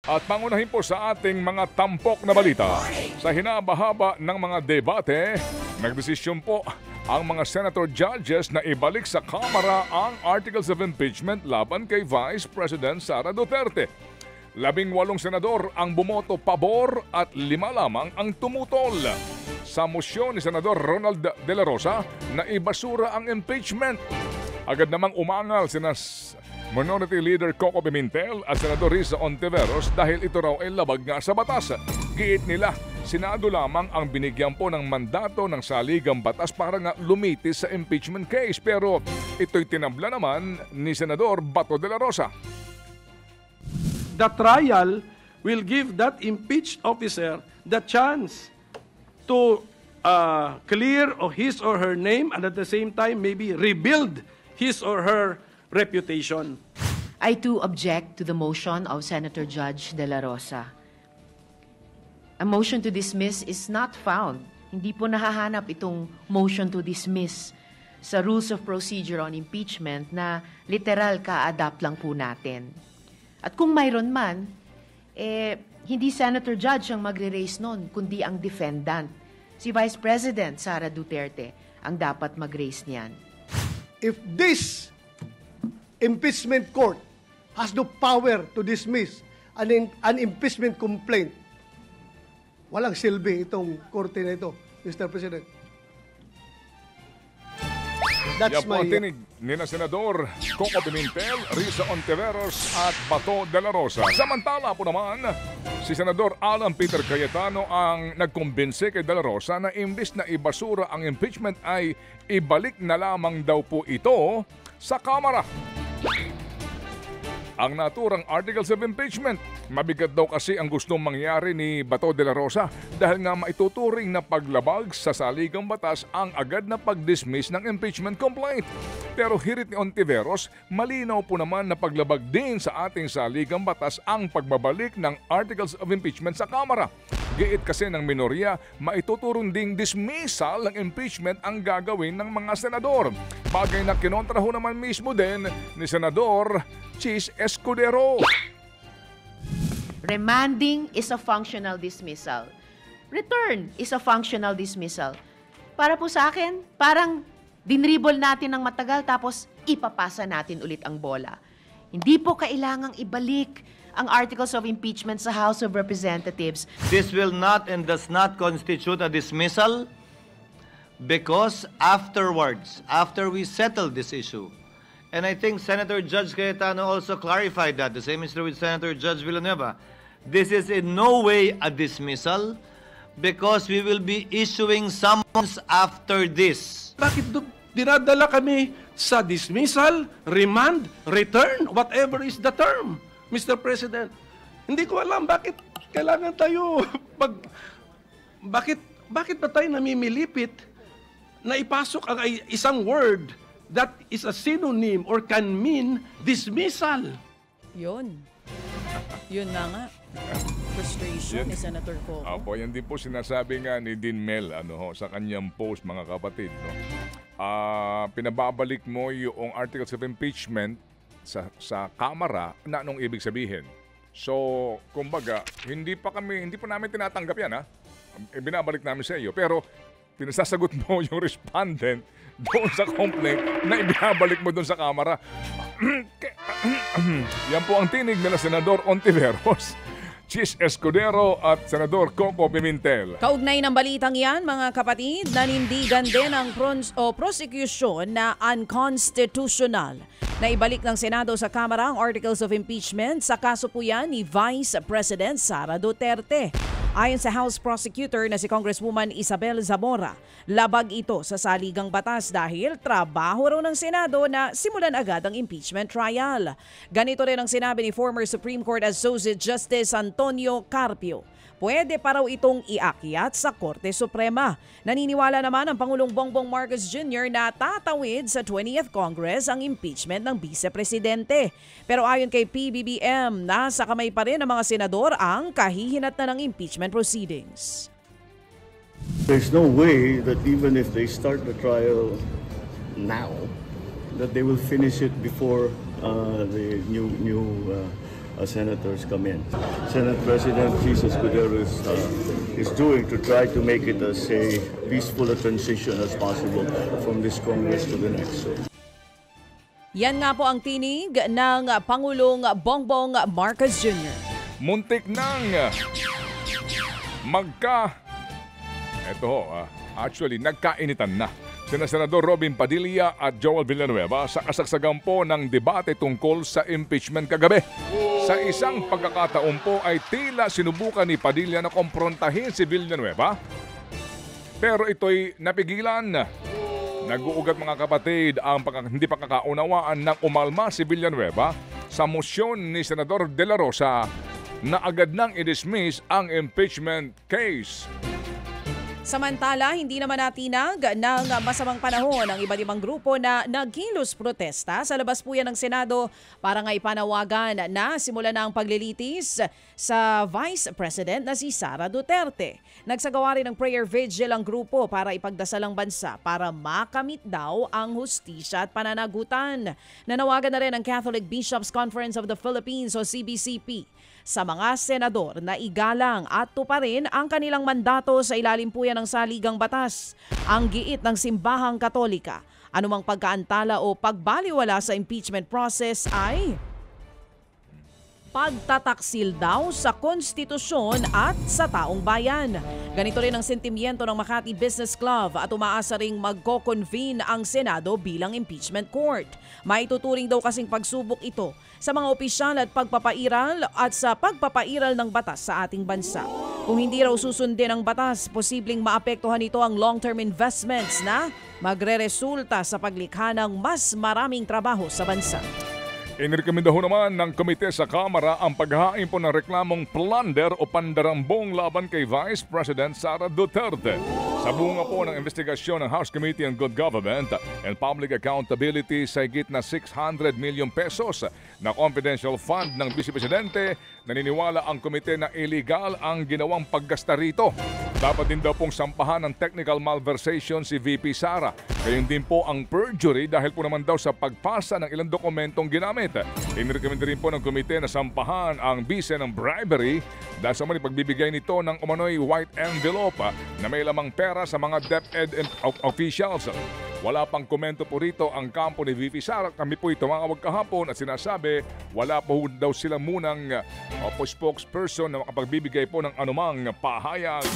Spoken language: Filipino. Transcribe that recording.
At pangunahin po sa ating mga tampok na balita. Sa hinabahaba ng mga debate, nagdesisyon po ang mga senator judges na ibalik sa Kamara ang articles of impeachment laban kay Vice President Sara Duterte. 18 senador ang bumoto pabor at 5 lamang ang tumutol sa mosyon ni Senador Ronald De La Rosa na ibasura ang impeachment. Agad namang umangal sina Minority Leader Coco Pimentel at Senador Risa Ontiveros dahil ito raw ay labag nga sa batas. Giit nila, Senado lamang ang binigyan po ng mandato ng saligang batas para nga lumitis sa impeachment case. Pero ito'y tinabla naman ni Senador Bato de la Rosa. The trial will give that impeached officer the chance to clear his or her name and at the same time maybe rebuild his or her reputation. I too object to the motion of Senator Judge De La Rosa. A motion to dismiss is not found. Hindi po nahahanap itong motion to dismiss sa Rules of Procedure on Impeachment na literal ka-adapt lang po natin. At kung mayroon man, hindi Senator Judge ang magre-raise nun, kundi ang defendant. Si Vice President Sara Duterte ang dapat mag-raise niyan. If this impeachment court has the power to dismiss an impeachment complaint, walang silbi itong korte na ito, Mr. President. Yan po ang tinig ni na Senador Coco Pimentel, Risa Ontiveros at Bato de la Rosa. Samantala po naman, si Senador Alan Peter Cayetano ang nagkumbinse kay De La Rosa na imbis na ibasura ang impeachment ay ibalik na lamang daw po ito sa Kamara. Ang naturang articles of impeachment, mabigat daw kasi ang gustong mangyari ni Bato de la Rosa dahil nga maituturing na paglabag sa saligang batas ang agad na pag-dismiss ng impeachment complaint. Pero hirit ni Ontiveros, malinaw po naman na paglabag din sa ating saligang batas ang pagbabalik ng articles of impeachment sa Kamara. Giit kasi ng minorya, maituturong ding dismissal ng impeachment ang gagawin ng mga senador. Bagay na kinontra ho naman mismo din ni Senador Chis Escudero. Remanding is a functional dismissal. Return is a functional dismissal. Para po sa akin, parang dinribol natin ng matagal tapos ipapasa natin ulit ang bola. Hindi po kailangang ibalik ang articles of impeachment sa House of Representatives. This will not and does not constitute a dismissal because afterwards, after we settle this issue, and I think Senator Judge Cayetano also clarified that, the same is true with Senator Judge Villanueva, this is in no way a dismissal because we will be issuing summons after this. Bakit dinadala kami sa dismissal, remand, return, whatever is the term, Mr. President? Hindi ko alam bakit kailangan tayo bakit ba tayo namimilipit na ipasok ang isang word that is a synonym or can mean dismissal. Yun na nga. Frustration ni Senator Coco. Apo, yan din po sinasabi nga ni Dean Mel sa kanyang post, mga kapatid. Pinababalik mo yung articles of impeachment sa Kamara na anong ibig sabihin. So, kumbaga, hindi pa namin tinatanggap yan, binabalik namin sa iyo. Pero, pinasasagot mo yung respondent doon sa complaint na ibinabalik mo doon sa Kamara. Yan po ang tinig nila Senador Ontiveros, Chis Escudero at Senador Coco Pimentel. Kaugnay ng balitang yan, mga kapatid, nanindigan din ang prosecution na unconstitutional na ibalik ng Senado sa Kamara ang articles of impeachment sa kaso po yan ni Vice President Sara Duterte. Ayon sa House Prosecutor na si Congresswoman Isabel Zamora, labag ito sa saligang batas dahil trabaho raw ng Senado na simulan agad ang impeachment trial. Ganito rin ang sinabi ni former Supreme Court Associate Justice Antonio Carpio. Pwede pa raw itong iakyat sa Korte Suprema. Naniniwala naman ang Pangulong Bongbong Marcos Jr. na tatawid sa 20th Congress ang impeachment ng Vice Presidente. Pero ayon kay PBBM, nasa kamay pa rin ng mga senador ang kahihinatnan ng impeachment proceedings. There's no way that even if they start the trial now, that they will finish it before the new senators come in. Senate President Jesus Cordero is doing to try to make it as a peaceful a transition as possible from this Congress to the next. So, Yan nga po ang tinig ng Pangulong Bongbong Marcos Jr. Muntik nang nagkainitan na sina Senador Robin Padilla at Joel Villanueva sa kasagsagan po ng debate tungkol sa impeachment kagabi. Sa isang pagkakataon po ay tila sinubukan ni Padilla na komprontahin si Villanueva, pero ito'y napigilan. Nag-uugat mga kapatid ang hindi pagkakaunawaan ng umalma si Villanueva sa mosyon ni Senador De La Rosa na agad nang i-dismiss ang impeachment case. Samantala, hindi naman natinag ng masamang panahon ang iba't ibang grupo na nagkilos protesta sa labas po yan ng Senado para nga ipanawagan na simula na ang paglilitis sa Vice President na si Sara Duterte. Nagsagawa rin ng prayer vigil ang grupo para ipagdasal ang bansa para makamit daw ang hustisya at pananagutan. Nanawagan na rin ang Catholic Bishops Conference of the Philippines o CBCP sa mga senador na igalang at tuparin ang kanilang mandato sa ilalim po yan ng saligang batas. Ang giit ng Simbahang Katolika, anumang pagkaantala o pagbaliwala sa impeachment process ay pagtataksil daw sa konstitusyon at sa taong bayan. Ganito rin ang sentimiento ng Makati Business Club at umaasa ring magko-convene ang Senado bilang impeachment court. Maituturing daw kasing pagsubok ito sa mga opisyal at pagpapairal at sa pagpapairal ng batas sa ating bansa. Kung hindi raw susundin ang batas, posibleng maapektuhan ito ang long-term investments na magreresulta sa paglikha ng mas maraming trabaho sa bansa. Inirekomenda ho naman ng komite sa Kamara ang paghahain po ng reklamong plunder o pandarambong laban kay Vice President Sara Duterte. Sa bunga po ng investigasyon ng House Committee on Good Government and Public Accountability sa higit na 600 million pesos na confidential fund ng Vice Presidente, naniniwala ang komite na illegal ang ginawang paggasta rito. Dapat din daw pong sampahan ng technical malversation si VP Sara. Gayon din po ang perjury dahil po naman daw sa pagpasa ng ilang dokumentong ginamit. Inirekomenda rin po ng komite na sampahan ang bise ng bribery dahil sa mali pagbibigay nito ng umano'y white envelope na may lamang pera sa mga DepEd officials. Wala pang komento po rito ang kampo ni VP Sara. Kami po tumawag kahapon at sinasabi wala po daw sila munang spokesperson na makapagbibigay po ng anumang pahayag.